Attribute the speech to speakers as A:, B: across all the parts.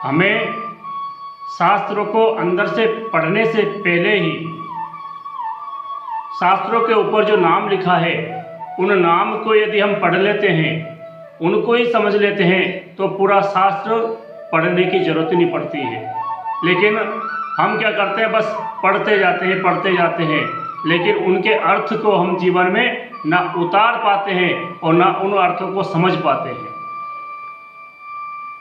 A: हमें शास्त्रों को अंदर से पढ़ने से पहले ही शास्त्रों के ऊपर जो नाम लिखा है उन नाम को यदि हम पढ़ लेते हैं, उनको ही समझ लेते हैं, तो पूरा शास्त्र पढ़ने की जरूरत ही नहीं पड़ती है। लेकिन हम क्या करते हैं, बस पढ़ते जाते हैं, लेकिन उनके अर्थ को हम जीवन में ना उतार पाते हैं और ना उन अर्थों को समझ पाते हैं।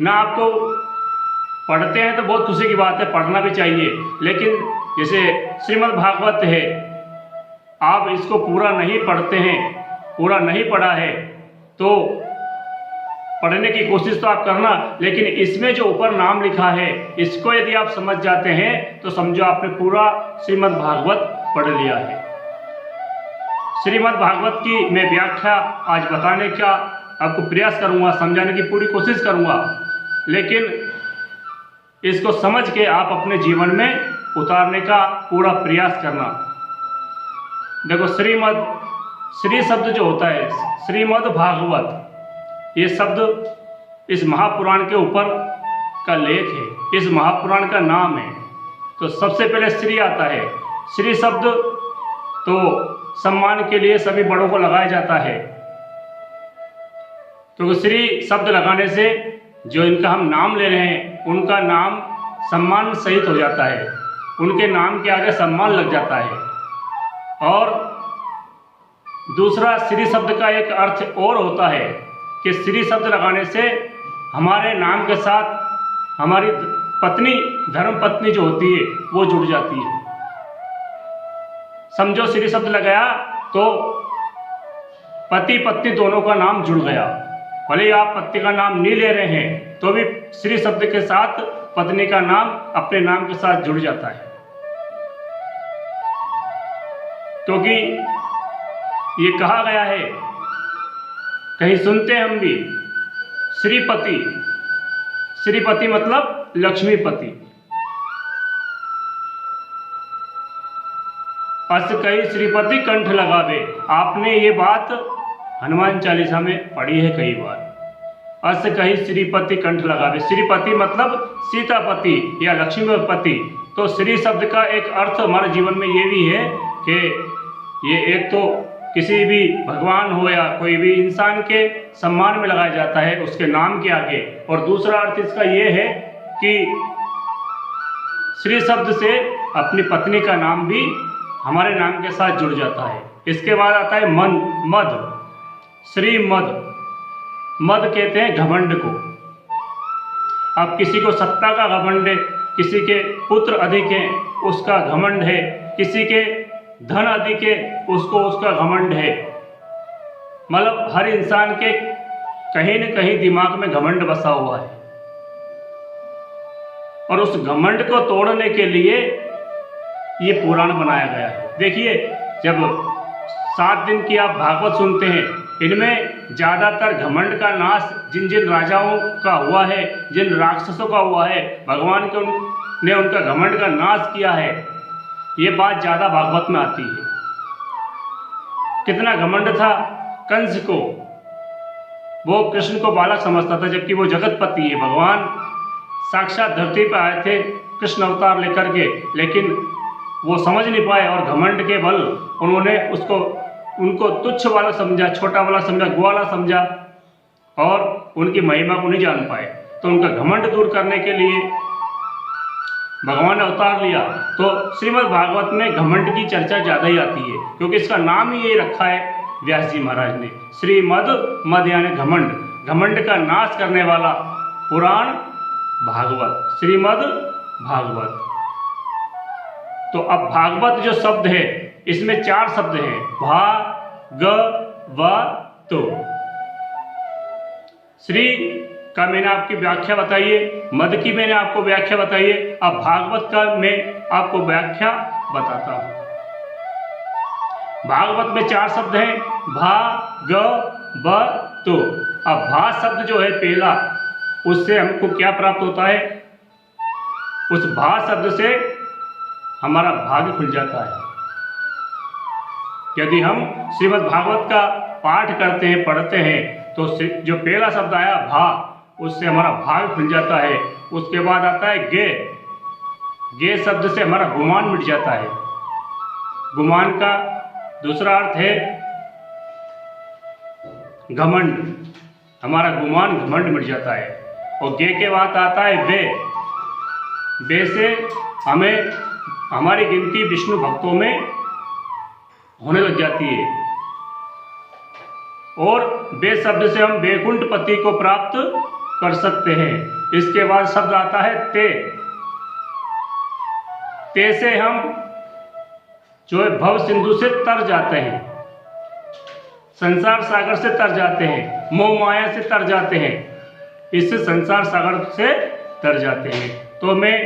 A: ना आपको पढ़ते हैं तो बहुत खुशी की बात है, पढ़ना भी चाहिए, लेकिन जैसे श्रीमद् भागवत है, आप इसको पूरा नहीं पढ़ते हैं, पूरा नहीं पढ़ा है, तो पढ़ने की कोशिश तो आप करना, लेकिन इसमें जो ऊपर नाम लिखा है इसको यदि आप समझ जाते हैं तो समझो आपने पूरा श्रीमद् भागवत पढ़ लिया है। श्रीमद् भागवत की मैं व्याख्या आज बताने का आपको प्रयास करूंगा, समझाने की पूरी कोशिश करूंगा, लेकिन इसको समझ के आप अपने जीवन में उतारने का पूरा प्रयास करना। देखो, श्री शब्द जो होता है, श्रीमद् भागवत, ये शब्द इस महापुराण के ऊपर का लेख है, इस महापुराण का नाम है। तो सबसे पहले श्री आता है। श्री शब्द तो सम्मान के लिए सभी बड़ों को लगाया जाता है, तो श्री शब्द लगाने से जो इनका हम नाम ले रहे हैं उनका नाम सम्मान सहित हो जाता है, उनके नाम के आगे सम्मान लग जाता है। और दूसरा, श्री शब्द का एक अर्थ और होता है कि श्री शब्द लगाने से हमारे नाम के साथ हमारी पत्नी, धर्म पत्नी जो होती है वो जुड़ जाती है। समझो श्री शब्द लगाया तो पति पत्नी दोनों का नाम जुड़ गया। भले ही आप पति का नाम नहीं ले रहे हैं तो भी श्री शब्द के साथ पत्नी का नाम अपने नाम के साथ जुड़ जाता है, क्योंकि ये कहा गया है, कहीं सुनते हैं हम भी, श्रीपति, श्रीपति मतलब लक्ष्मीपति। अस कही श्रीपति कंठ लगावे, आपने ये बात हनुमान चालीसा में पढ़ी है कई बार। अस कही श्रीपति कंठ लगावे, श्रीपति मतलब सीतापति या लक्ष्मीपति। तो श्री शब्द का एक अर्थ हमारे जीवन में ये भी है कि ये एक तो किसी भी भगवान हो या कोई भी इंसान के सम्मान में लगाया जाता है उसके नाम के आगे, और दूसरा अर्थ इसका ये है कि श्री शब्द से अपनी पत्नी का नाम भी हमारे नाम के साथ जुड़ जाता है। इसके बाद आता है मद, श्री मद कहते हैं घमंड को। अब किसी को सत्ता का घमंड है, किसी के पुत्र अधिक हैं उसका घमंड है, किसी के धन अधिक है उसको उसका घमंड है। मतलब हर इंसान के कहीं न कहीं दिमाग में घमंड बसा हुआ है, और उस घमंड को तोड़ने के लिए ये पुराण बनाया गया है। देखिए, जब 7 दिन की आप भागवत सुनते हैं, इनमें ज़्यादातर घमंड का नाश जिन जिन राजाओं का हुआ है, जिन राक्षसों का हुआ है, भगवान ने उनका घमंड का नाश किया है, ये बात ज़्यादा भागवत में आती है। कितना घमंड था कंस को, वो कृष्ण को बालक समझता था, जबकि वो जगतपति है, भगवान साक्षात धरती पर आए थे कृष्ण अवतार लेकर के, लेकिन वो समझ नहीं पाए और घमंड के बल उन्होंने उनको तुच्छ वाला समझा, छोटा वाला समझा, ग्वाला समझा, और उनकी महिमा को नहीं जान पाए। तो उनका घमंड दूर करने के लिए भगवान ने अवतार लिया। तो श्रीमद् भागवत में घमंड की चर्चा ज़्यादा ही आती है, क्योंकि इसका नाम ही यही रखा है व्यास जी महाराज ने, मद यानी घमंड, घमंड का नाश करने वाला पुराण भागवत, श्रीमद् भागवत। तो अब भागवत जो शब्द है इसमें 4 शब्द हैं, भागवतो। श्री का मैंने आपकी व्याख्या बताई है, मद की मैंने आपको व्याख्या बताई है, अब भागवत का मैं आपको व्याख्या बताता हूं। भागवत में 4 शब्द हैं, भागवतो। अब भा शब्द जो है पहला, उससे हमको क्या प्राप्त होता है, उस भा शब्द से हमारा भाग्य खुल जाता है। यदि हम श्रीमद् भागवत का पाठ करते हैं, पढ़ते हैं, तो जो पहला शब्द आया भा, उससे हमारा भाग्य खुल जाता है उसके बाद आता है गे। गे शब्द से हमारा गुमान मिट जाता है। गुमान का दूसरा अर्थ है घमंड, हमारा गुमान घमंड मिट जाता है। और गे के बाद आता है बे। बे से हमें हमारी गिनती विष्णु भक्तों में होने लग जाती है। और बे शब्द से हम वैकुंठ पति को प्राप्त कर सकते हैं। इसके बाद शब्द आता है ते। ते से हम जो है भव सिंधु से तर जाते हैं, संसार सागर से तर जाते हैं, मोह माया से तर जाते हैं, इससे संसार सागर से तर जाते हैं। तो मैं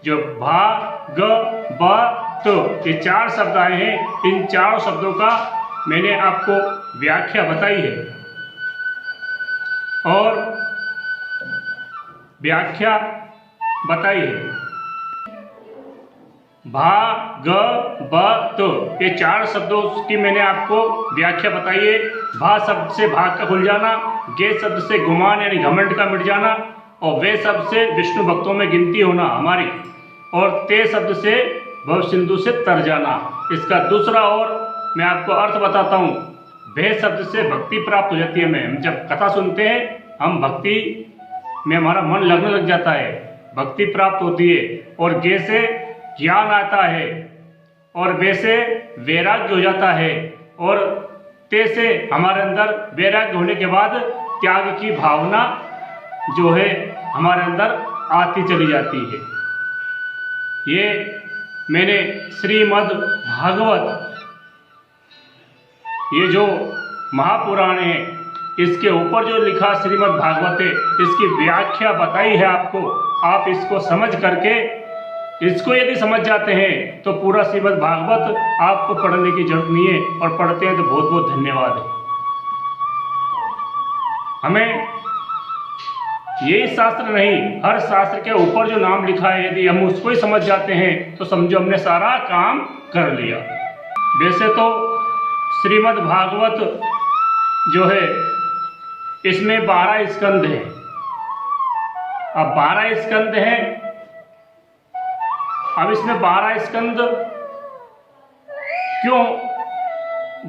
A: जो भा ग ब तो ये 4 शब्द आए हैं, इन 4 शब्दों का मैंने आपको व्याख्या बताई है। और व्याख्या बताई है भा ग ब तो ये 4 शब्दों की मैंने आपको व्याख्या बताई है। भा शब्द से भाग का खुल जाना, गे शब्द से गुमान यानी घमंड का मिट जाना, और वे शब्द से विष्णु भक्तों में गिनती होना हमारी, और ते शब्द से भव सिंधु से तर जाना। इसका दूसरा और मैं आपको अर्थ बताता हूँ। भे शब्द से भक्ति प्राप्त हो जाती है। हमें जब कथा सुनते हैं हम भक्ति में हमारा मन लगने लग जाता है, भक्ति प्राप्त होती है। और गे से ज्ञान आता है, और वे से वैराग्य हो जाता है, और ते से हमारे अंदर वैराग्य होने के बाद त्याग की भावना जो है हमारे अंदर आती चली जाती है। ये मैंने श्रीमद् भागवत, ये जो महापुराण है, इसके ऊपर जो लिखा श्रीमद् भागवत है, इसकी व्याख्या बताई है आपको। आप इसको समझ करके, इसको यदि समझ जाते हैं तो पूरा श्रीमद् भागवत आपको पढ़ने की जरूरत नहीं है, और पढ़ते हैं तो बहुत बहुत धन्यवाद है। हमें यही शास्त्र नहीं, हर शास्त्र के ऊपर जो नाम लिखा है यदि हम उसको ही समझ जाते हैं तो समझो हमने सारा काम कर लिया। वैसे तो श्रीमद् भागवत जो है इसमें 12 स्कंद हैं। अब 12 स्कंद हैं। अब इसमें 12 स्कंद क्यों,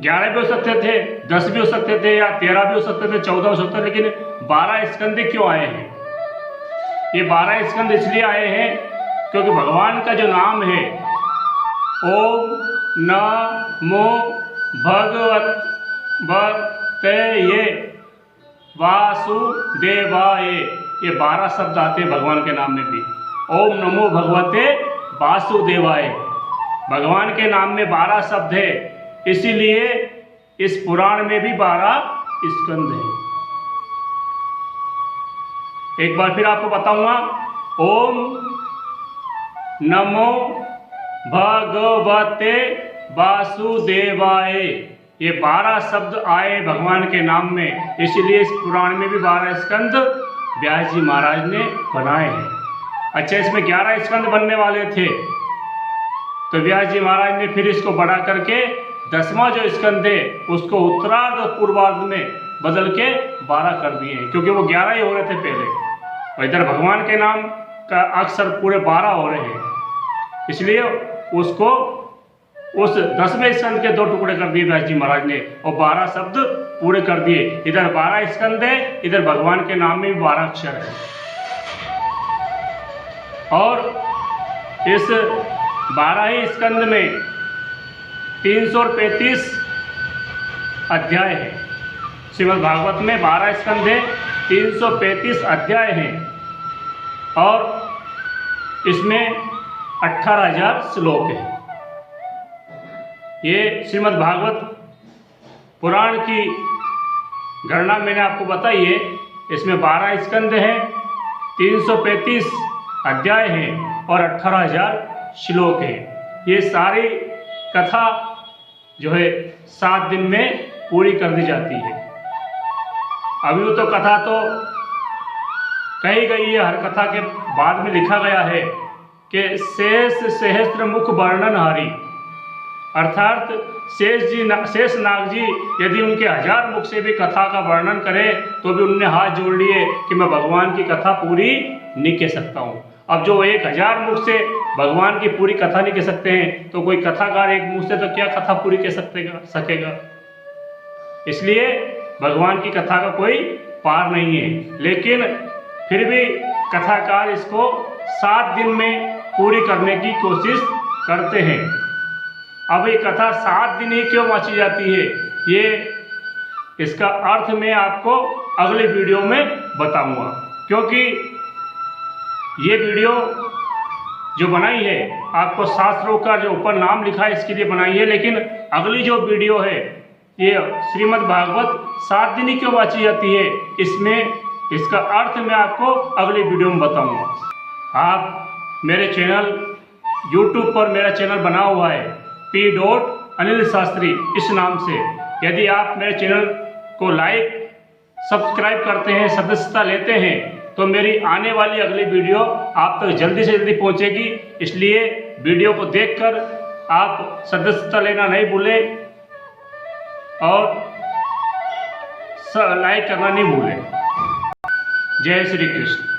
A: 11 भी हो सकते थे, 10 भी हो सकते थे, या 13 भी हो सकते थे, 14 हो सकते थे, लेकिन 12 स्कंद क्यों आए हैं? ये 12 स्कंद इसलिए आए हैं क्योंकि भगवान का जो नाम है ओम नमो भगवते वासुदेवाय, ये 12 शब्द आते हैं भगवान के नाम में भी। ओम नमो भगवते वासुदेवाय, भगवान के नाम में 12 शब्द है, इसीलिए इस पुराण में भी 12 स्कंद है। एक बार फिर आपको बताऊंगा। ओम नमो भगवते वासुदेवाय, ये 12 शब्द आए भगवान के नाम में, इसीलिए इस पुराण में भी 12 स्कंद व्यास जी महाराज ने बनाए हैं। अच्छा, इसमें 11 स्कंद बनने वाले थे, तो व्यास जी महाराज ने फिर इसको बढ़ा करके 10वां जो स्कंद है उसको उत्तरार्ध और पूर्वार्ध में बदल के 12 कर दिए हैं, क्योंकि वो 11 ही हो रहे थे पहले, और इधर भगवान के नाम का अक्षर पूरे 12 हो रहे हैं, इसलिए उसको उस 10वें स्कंद के 2 टुकड़े कर दिए व्यास जी महाराज ने, और 12 शब्द पूरे कर दिए। इधर 12 स्कंद है, इधर भगवान के नाम में भी 12 अक्षर है। और इस 12 ही स्कंद में 335 अध्याय है। श्रीमद् भागवत में 12 स्कंद है, 335 अध्याय हैं, और इसमें 18,000 श्लोक हैं। ये श्रीमद् भागवत पुराण की गणना मैंने आपको बताई है। इसमें 12 स्कंद हैं, 335 अध्याय हैं, और 18,000 श्लोक हैं। ये सारी कथा जो है 7 दिन में पूरी कर दी जाती है। अभी तो कथा तो कही गई है, हर कथा के बाद में लिखा गया है कि शेष सहस्त्र मुख वर्णन हारी, अर्थात शेष नाग जी यदि उनके 1000 मुख से भी कथा का वर्णन करें तो भी उनने हाथ जोड़ लिए कि मैं भगवान की कथा पूरी नहीं कह सकता हूँ। अब जो 1000 मुख से भगवान की पूरी कथा नहीं कह सकते हैं, तो कोई कथाकार एक मुख से तो क्या कथा पूरी कह सकेगा। इसलिए भगवान की कथा का कोई पार नहीं है, लेकिन फिर भी कथाकार इसको 7 दिन में पूरी करने की कोशिश करते हैं। अब ये कथा 7 दिन ही क्यों वांची जाती है, ये इसका अर्थ मैं आपको अगले वीडियो में बताऊंगा, क्योंकि ये वीडियो जो बनाई है आपको शास्त्रों का जो ऊपर नाम लिखा है इसके लिए बनाई है, लेकिन अगली जो वीडियो है ये श्रीमद् भागवत 7 दिन ही क्यों वांची जाती है, इसमें इसका अर्थ मैं आपको अगली वीडियो में बताऊंगा। आप मेरे चैनल YouTube पर मेरा चैनल बना हुआ है P.अनिल शास्त्री इस नाम से। यदि आप मेरे चैनल को लाइक सब्सक्राइब करते हैं, सदस्यता लेते हैं, तो मेरी आने वाली अगली वीडियो आप तक जल्दी से जल्दी पहुंचेगी। इसलिए वीडियो को देखकर आप सदस्यता लेना नहीं भूलें और लाइक करना नहीं भूलें। जय श्री कृष्ण।